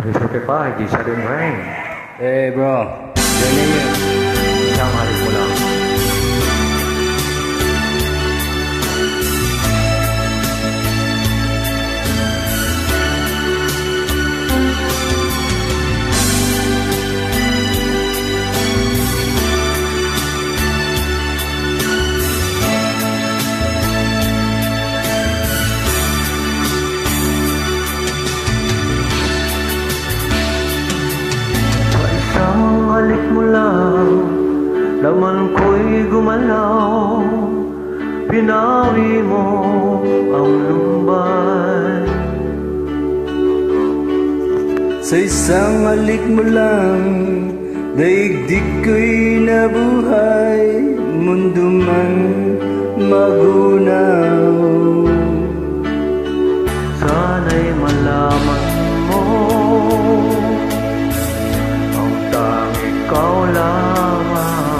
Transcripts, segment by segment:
It's okay pa, hindi siya rin rain. Eh bro, galing yun. Isang halik mo lang. Halik mo lang, laman ko'y gumalaw, pinawi mo ang lumbay. Sa isang halik mo lang, daigdig ko'y nabuhay, mundo man magunaw. Sana'y malaman mo, ikaw lamang.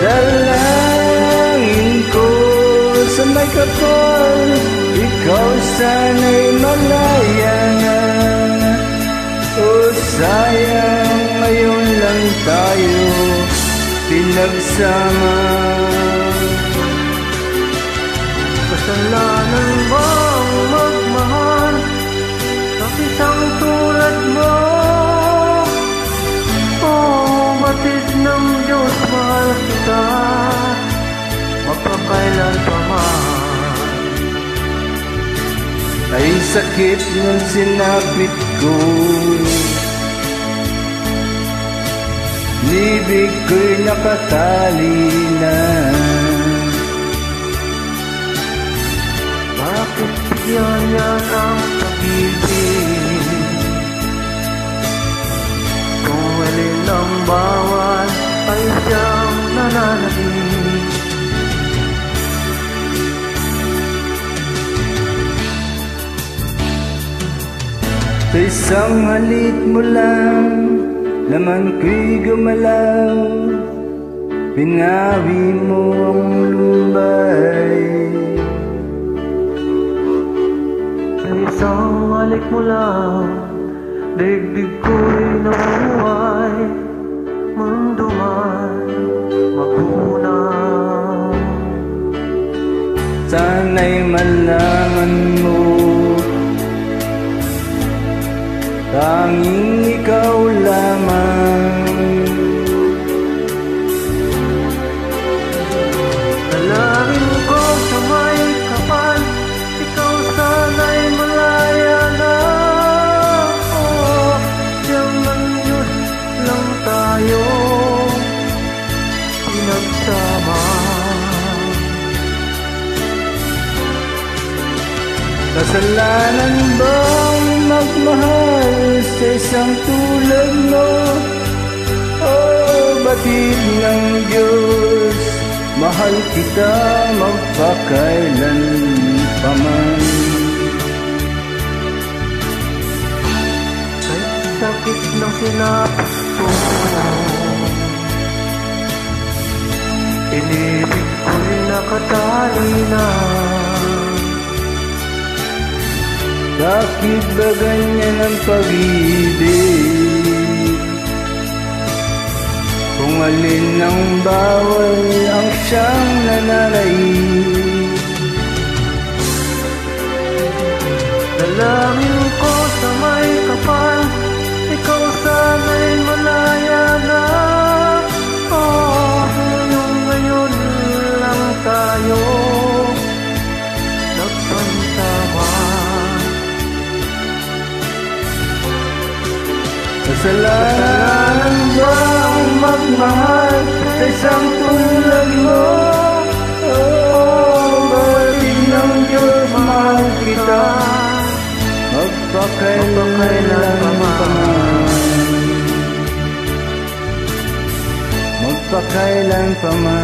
Dalangin ko sa may kapal, ikaw sana'y malaya na. O sayang, ngayon lang tayo pinagsama. Kasalanan bang magmahal isang tulad mo? Oh, batid ng Diyos, mahal kita magpakailan pa man. Ay sakit ng sinapit ko, libig ko'y nakatali na. Bakit bigyan yan ang pag-ibig? Kung alin ang bawal ay siyang nananabig. Sa isang halik mo lang, laman ko'y gumalaw, pinawi mo ang lumbay. Isang halik mo lang, daigdig ko'y nabuhay, mundo man magunaw. Sana'y malaman mo, tanging ikaw lamang. Dalangin ko sa may kapal, ikaw sana'y malaya na. Oh, siyang Diyos lang tayo pinagsama. Kasalanan bang magmahal sa isang tulad mo? Oh, batid ng Diyos, mahal kita magpakailan pa man. Kahit sakit ng sinapit ko, inibig ko'y nakatali na. Bakit ba ganyan ang pag-ibig? Kung alin ang bawal ang siyang nananaig. Dalangin ko sa may kapal, ikaw sana'y malaya na. Oh, ngayon lang tayo nagpansama. Kasalanan bang magmahal sa isang tulad mo? Oh, batid ng Diyos, mahal kita magpakailan pa man. Magpakailan pa man.